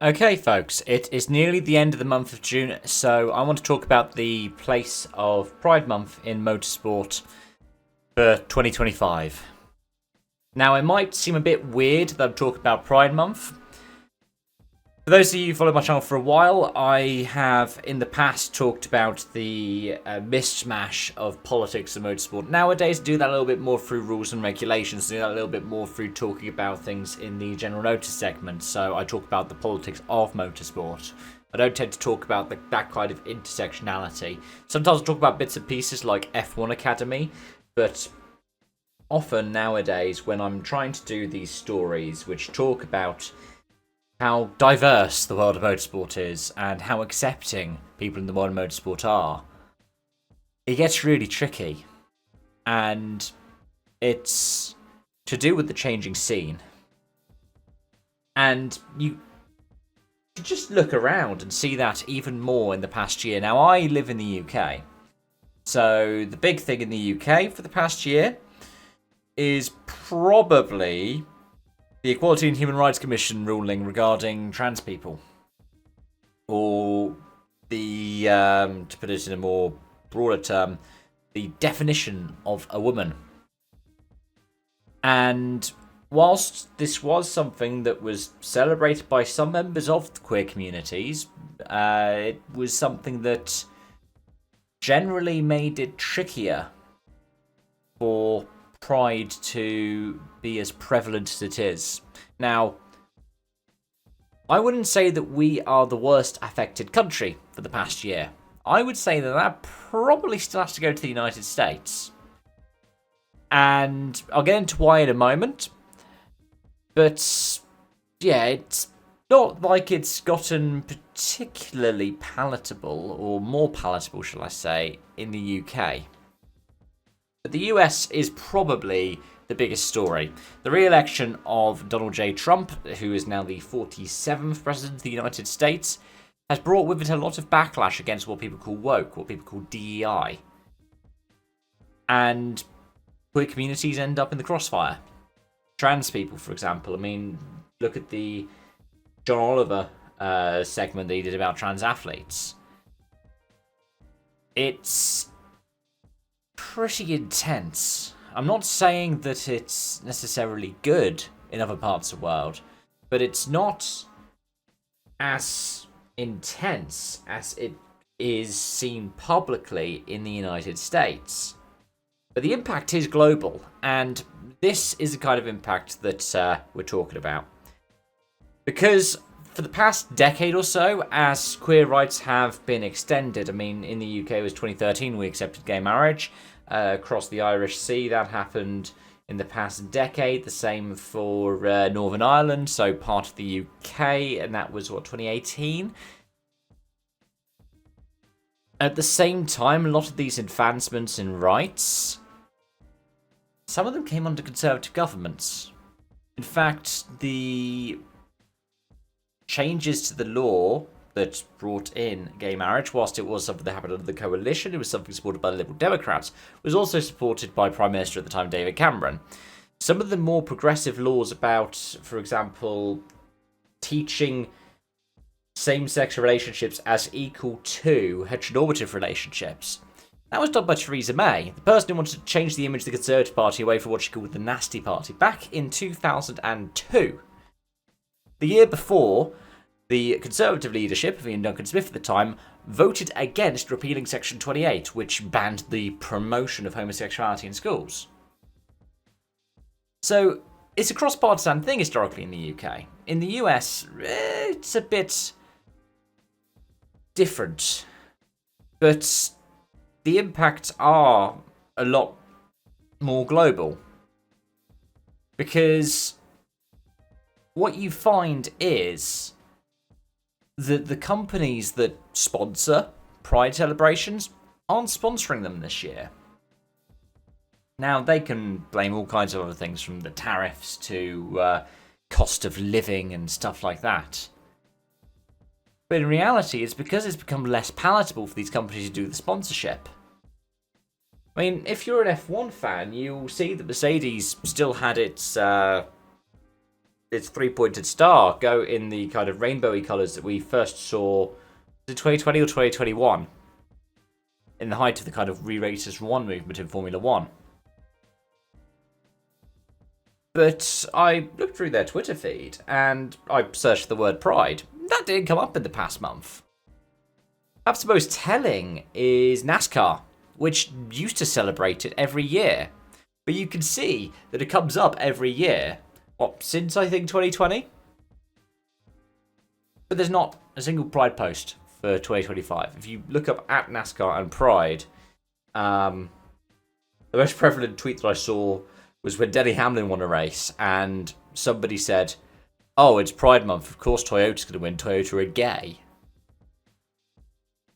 Okay, folks, it is nearly the end of the month of June, so I want to talk about the place of Pride Month in motorsport for 2025. Now, it might seem a bit weird that I'm talking about Pride Month. For those of you who follow my channel for a while, I have in the past talked about the mishmash of politics and motorsport. Nowadays, I do that a little bit more through rules and regulations, do that a little bit more through talking about things in the general notice segment. So I talk about the politics of motorsport. I don't tend to talk about that kind of intersectionality. Sometimes I talk about bits and pieces like F1 Academy, but often nowadays when I'm trying to do these stories which talk about how diverse the world of motorsport is and how accepting people in the world of motorsport are, it gets really tricky. And it's to do with the changing scene. And you just look around and see that even more in the past year. Now, I live in the UK. So the big thing in the UK for the past year is probably the Equality and Human Rights Commission ruling regarding trans people. Or the, to put it in a more broader term, the definition of a woman. And whilst this was something that was celebrated by some members of the queer communities, it was something that generally made it trickier for Pride to be as prevalent as it is. Now, I wouldn't say that we are the worst affected country for the past year. I would say that probably still has to go to the United States. And I'll get into why in a moment. But yeah, it's not like it's gotten particularly palatable, or more palatable, shall I say, in the UK. But the US is probably the biggest story. The re-election of Donald J. Trump, who is now the 47th President of the United States, has brought with it a lot of backlash against what people call woke, what people call DEI. And queer communities end up in the crossfire. Trans people, for example. I mean, look at the John Oliver segment that he did about trans athletes. It's pretty intense. I'm not saying that it's necessarily good in other parts of the world, but it's not as intense as it is seen publicly in the United States. But the impact is global, and this is the kind of impact that we're talking about. Because for the past decade or so, as queer rights have been extended, I mean, in the UK it was 2013 we accepted gay marriage. Across the Irish Sea, that happened in the past decade. The same for Northern Ireland, so part of the UK, and that was, 2018? At the same time, a lot of these advancements in rights, some of them came under conservative governments. In fact, the changes to the law that brought in gay marriage, whilst it was something that happened under the coalition, it was something supported by the Liberal Democrats, was also supported by Prime Minister at the time, David Cameron. Some of the more progressive laws about, for example, teaching same-sex relationships as equal to heteronormative relationships, that was done by Theresa May, the person who wanted to change the image of the Conservative Party away from what she called the Nasty Party, back in 2002. The year before, the Conservative leadership of Ian Duncan Smith at the time voted against repealing Section 28, which banned the promotion of homosexuality in schools. So, it's a cross-partisan thing historically in the UK. In the US, it's a bit different. But the impacts are a lot more global. Because what you find is that the companies that sponsor Pride celebrations aren't sponsoring them this year. Now, they can blame all kinds of other things, from the tariffs to cost of living and stuff like that. But in reality, it's because it's become less palatable for these companies to do the sponsorship. I mean, if you're an F1 fan, you'll see that Mercedes still had its its three-pointed star go in the kind of rainbowy colours that we first saw in 2020 or 2021, in the height of the kind of re-racers one movement in Formula One. But I looked through their Twitter feed and I searched the word pride. That didn't come up in the past month. Perhaps the most telling is NASCAR, which used to celebrate it every year. But you can see that it comes up every year. Since I think 2020? But there's not a single Pride post for 2025. If you look up at NASCAR and Pride, the most prevalent tweet that I saw was when Denny Hamlin won a race and somebody said, "Oh, it's Pride Month, of course Toyota's going to win, Toyota are gay."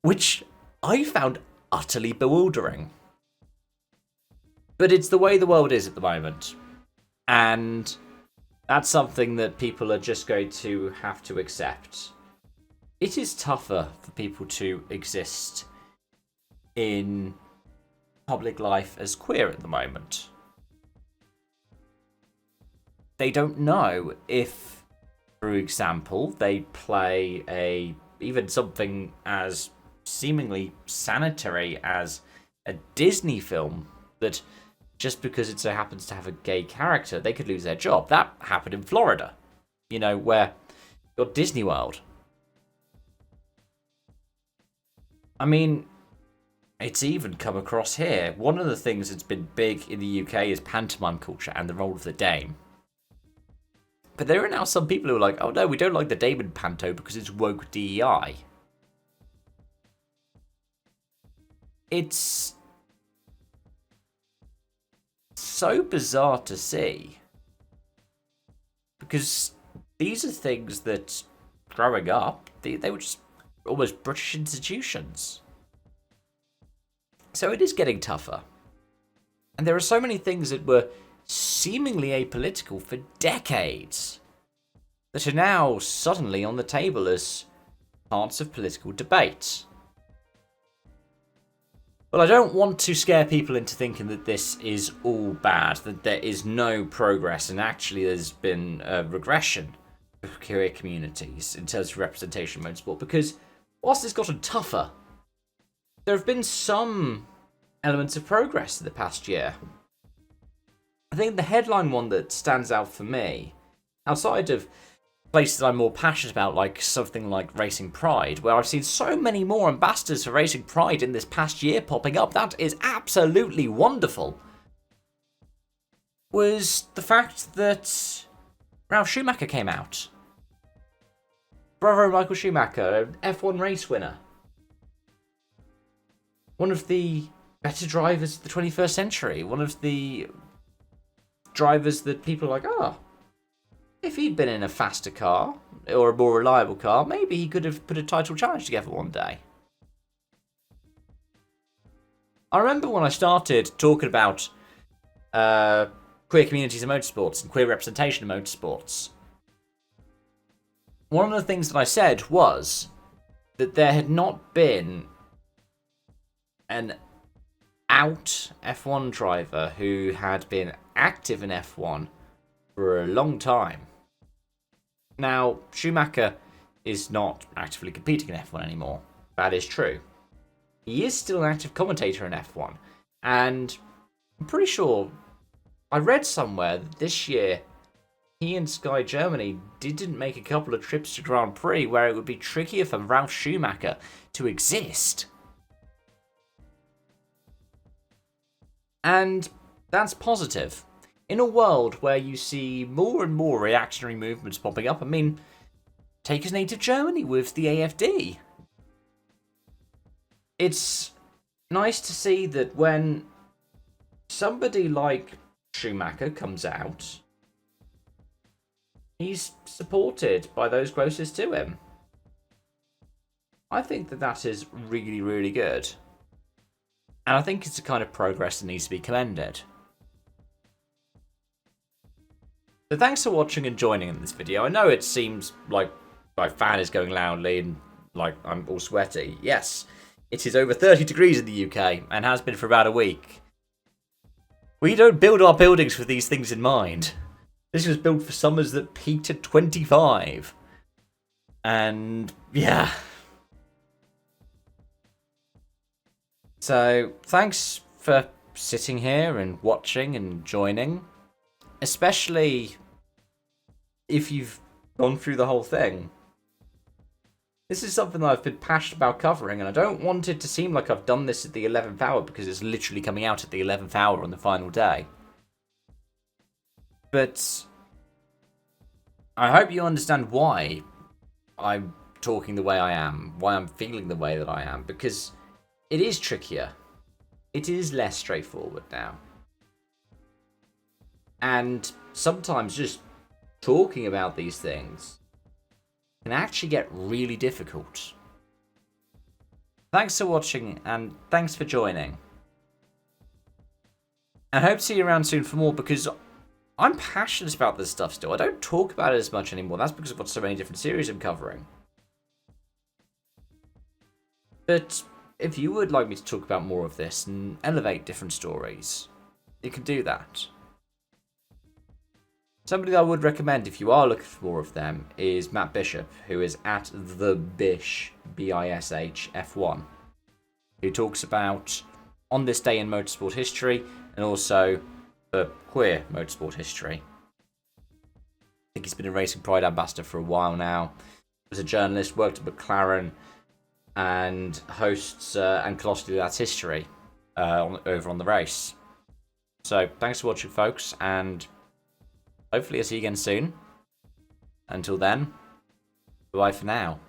Which I found utterly bewildering. But it's the way the world is at the moment. And that's something that people are just going to have to accept. It is tougher for people to exist in public life as queer at the moment. They don't know if, for example, they play even something as seemingly sanitary as a Disney film that just because it so happens to have a gay character, they could lose their job. That happened in Florida, where you've got Disney World. I mean, it's even come across here. One of the things that's been big in the UK is pantomime culture and the role of the dame. But there are now some people who are like, "Oh no, we don't like the dame in panto because it's woke DEI." It's so bizarre to see. Because these are things that, growing up, they were just almost British institutions. So it is getting tougher. And there are so many things that were seemingly apolitical for decades that are now suddenly on the table as parts of political debate. Well, I don't want to scare people into thinking that this is all bad, that there is no progress, and actually there's been a regression of queer communities in terms of representation in motorsport, because whilst it's gotten tougher, there have been some elements of progress in the past year. I think the headline one that stands out for me, outside of places I'm more passionate about, like something like Racing Pride, where I've seen so many more ambassadors for Racing Pride in this past year popping up, that is absolutely wonderful, was the fact that Ralf Schumacher came out. Brother Michael Schumacher, F1 race winner. One of the better drivers of the 21st century. One of the drivers that people are like, if he'd been in a faster car, or a more reliable car, maybe he could have put a title challenge together one day. I remember when I started talking about queer communities in motorsports and queer representation in motorsports, one of the things that I said was that there had not been an out F1 driver who had been active in F1 for a long time. Now, Schumacher is not actively competing in F1 anymore. That is true. He is still an active commentator in F1. And I'm pretty sure I read somewhere that this year he and Sky Germany didn't make a couple of trips to Grand Prix where it would be trickier for Ralf Schumacher to exist. And that's positive. In a world where you see more and more reactionary movements popping up, I mean, take his native Germany with the AfD. It's nice to see that when somebody like Schumacher comes out, he's supported by those closest to him. I think that is really, really good. And I think it's the kind of progress that needs to be commended. So thanks for watching and joining in this video. I know it seems like my fan is going loudly and like I'm all sweaty. Yes, it is over 30 degrees in the UK and has been for about a week. We don't build our buildings with these things in mind. This was built for summers that peaked at 25. And yeah. So thanks for sitting here and watching and joining. Especially if you've gone through the whole thing. This is something that I've been passionate about covering, and I don't want it to seem like I've done this at the 11th hour because it's literally coming out at the 11th hour on the final day. But I hope you understand why I'm talking the way I am, why I'm feeling the way that I am, because it is trickier. It is less straightforward now. And sometimes just talking about these things can actually get really difficult. Thanks for watching, and thanks for joining. And I hope to see you around soon for more, because I'm passionate about this stuff still. I don't talk about it as much anymore. That's because I've got so many different series I'm covering. But if you would like me to talk about more of this and elevate different stories, you can do that. Somebody that I would recommend if you are looking for more of them is Matt Bishop, who is at the Bish, BISHF1, who talks about on this day in motorsport history and also the queer motorsport history. I think he's been a Racing Pride ambassador for a while now. He was a journalist, worked at McLaren, and hosts and Colossally That's History over on the race. So thanks for watching, folks, and hopefully I'll see you again soon. Until then, bye for now.